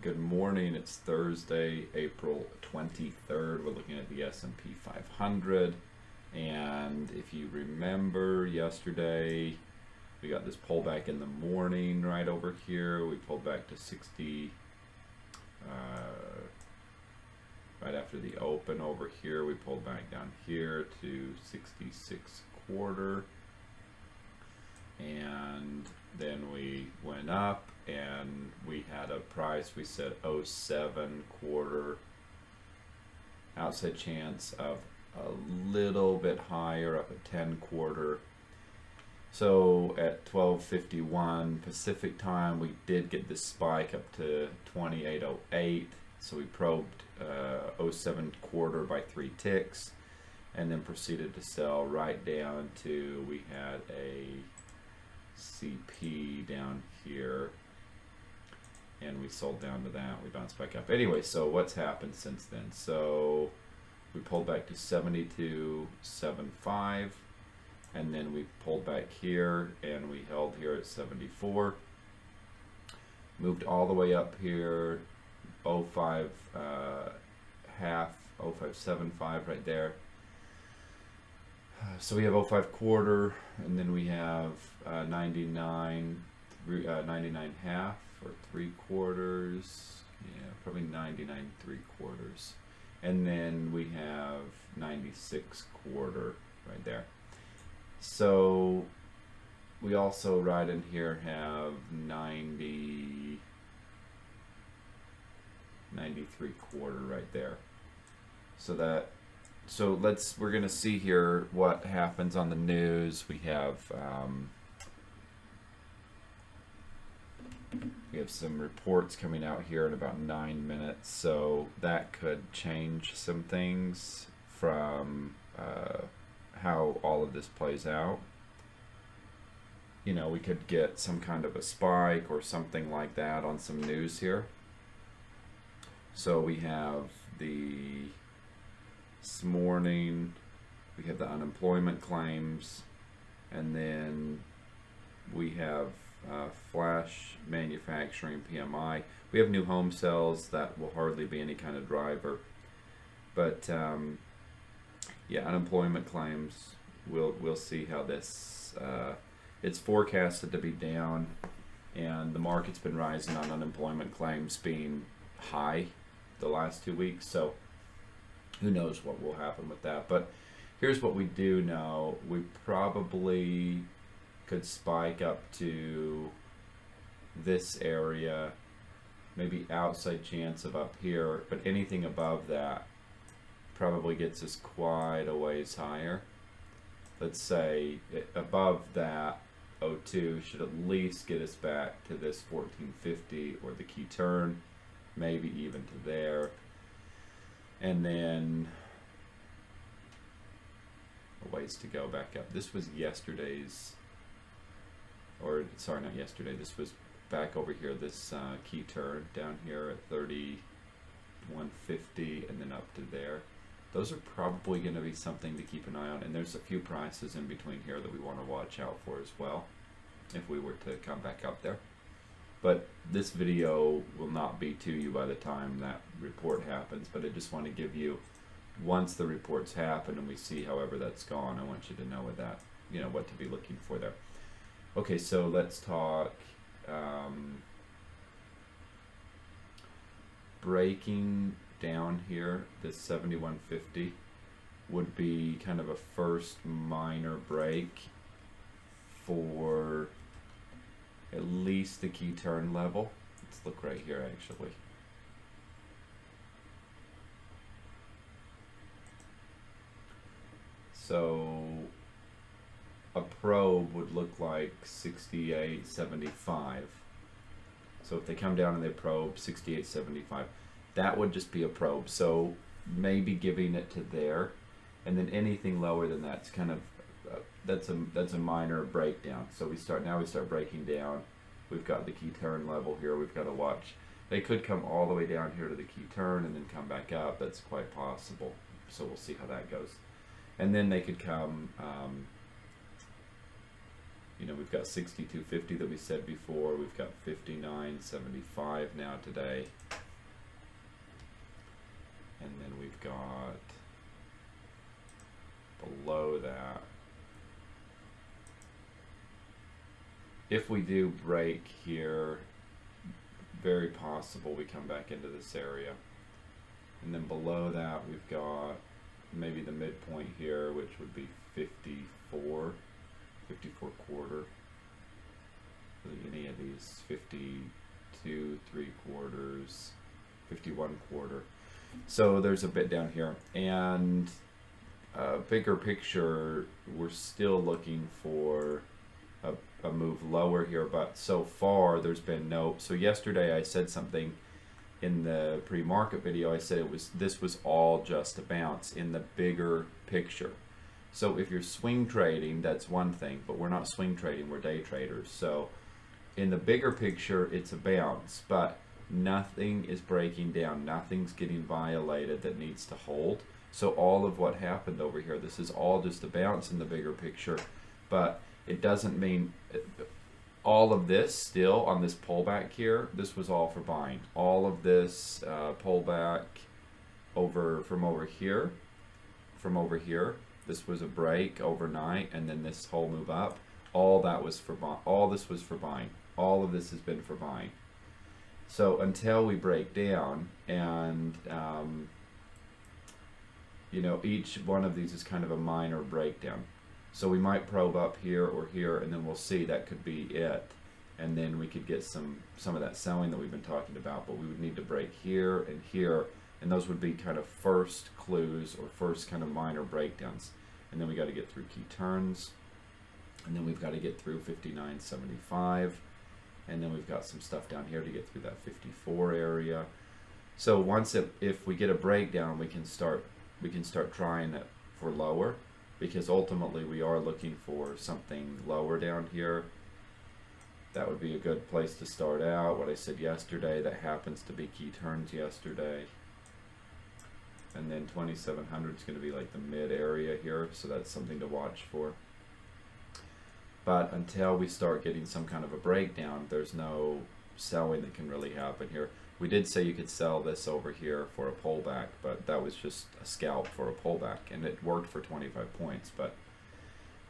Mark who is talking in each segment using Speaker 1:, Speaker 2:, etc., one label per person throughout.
Speaker 1: Good morning. It's Thursday, April 23rd. We're looking at the S&P 500. And if you remember yesterday, we got this pullback in the morning right over here. We pulled back to 60 right after the open over here. We pulled back down here to 66 quarter. And then we went up and we had a price, we said '07 quarter, outside chance of a little bit higher, up at 10 quarter. So at 12:51 Pacific time, we did get this spike up to 28.08. So we probed '07 quarter by 3 ticks and then proceeded to sell right down to, we had a CP down here and we sold down to that. We bounced back up. Anyway, so what's happened since then? So we pulled back to 72.75 and then we pulled back here and we held here at 74. Moved all the way up here, 05 half, 0575 right there. So we have '05 quarter, and then we have 99 half or 3/4. Yeah, probably 99 3/4. And then we have 96 quarter right there. So we also right in here have 93 quarter right there. We're gonna see here what happens on the news. We have some reports coming out here in about 9 minutes, so that could change some things from how all of this plays out. You know, we could get some kind of a spike or something like that on some news here. So we have this morning, we have the unemployment claims, and then we have flash manufacturing PMI. We have new home sales. That will hardly be any kind of driver, but yeah, unemployment claims, we'll see how this it's forecasted to be down, and the market's been rising on unemployment claims being high the last 2 weeks, so who knows what will happen with that. But here's what we do know. We probably could spike up to this area, maybe outside chance of up here, but anything above that probably gets us quite a ways higher. Let's say above that, '02 should at least get us back to this 1450 or the key turn, maybe even to there. And then a ways to go back up. This was yesterday's, or sorry, not yesterday, this was back over here, this key turn down here at 3150 and then up to there. Those are probably going to be something to keep an eye on, and there's a few prices in between here that we want to watch out for as well if we were to come back up there. But this video will not be to you by the time that report happens, but I just want to give you, once the reports happen and we see however that's gone, I want you to know that, you know, what to be looking for there. Okay, so let's talk breaking down here. This 7150 would be kind of a first minor break for at least the key turn level. Let's look right here actually. So a probe would look like 68.75. So if they come down and they probe 68.75, that would just be a probe. So maybe giving it to there, and then anything lower than that's kind of that's a minor breakdown. So we start breaking down. We've got the key turn level here. We've got to watch. They could come all the way down here to the key turn and then come back up. That's quite possible. So we'll see how that goes. And then they could come You know, we've got 62.50 that we said before. We've got 59.75 now today. And then we've got below that. If we do break here, very possible we come back into this area. And then below that we've got maybe the midpoint here, which would be 54 quarter. Any of these, 52 3/4, 51 quarter. So there's a bit down here, and bigger picture, we're still looking for a move lower here, but so far there's been no. So yesterday I said something in the pre-market video. I said this was all just a bounce in the bigger picture. So if you're swing trading, that's one thing, but we're not swing trading, we're day traders. So in the bigger picture, it's a bounce, but nothing is breaking down, nothing's getting violated that needs to hold. So all of what happened over here, this is all just a bounce in the bigger picture, but it doesn't mean all of this still on this pullback here, this was all for buying. All of this pullback from over here, this was a break overnight, and then this whole move up, all that was for all this was for buying. All of this has been for buying. So until we break down, and you know, each one of these is kind of a minor breakdown. So we might probe up here or here, and then we'll see that could be it. And then we could get some of that selling that we've been talking about, but we would need to break here and here, and those would be kind of first clues or first kind of minor breakdowns. And then we got to get through key turns, and then we've got to get through 59.75, and then we've got some stuff down here to get through that 54 area. So once if we get a breakdown, we can start trying it for lower, because ultimately we are looking for something lower down here. That would be a good place to start out. What I said yesterday, that happens to be key turns yesterday. And then 2700 is going to be like the mid area here, so that's something to watch for. But until we start getting some kind of a breakdown, there's no selling that can really happen here. We did say you could sell this over here for a pullback, but that was just a scalp for a pullback, and it worked for 25 points. But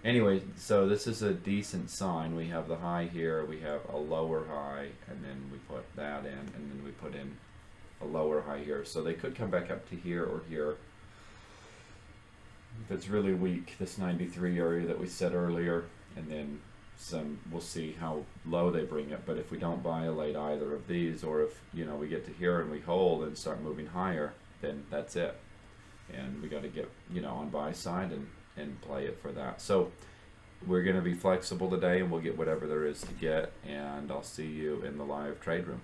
Speaker 1: anyway, so this is a decent sign. We have the high here, we have a lower high, and then we put that in, and then we put in a lower high here. So they could come back up to here or here. If it's really weak, this 93 area that we said earlier, and then we'll see how low they bring it. But if we don't violate either of these, or if, you know, we get to here and we hold and start moving higher, then that's it. And we got to get, you know, on buy side and play it for that. So we're going to be flexible today, and we'll get whatever there is to get, and I'll see you in the live trade room.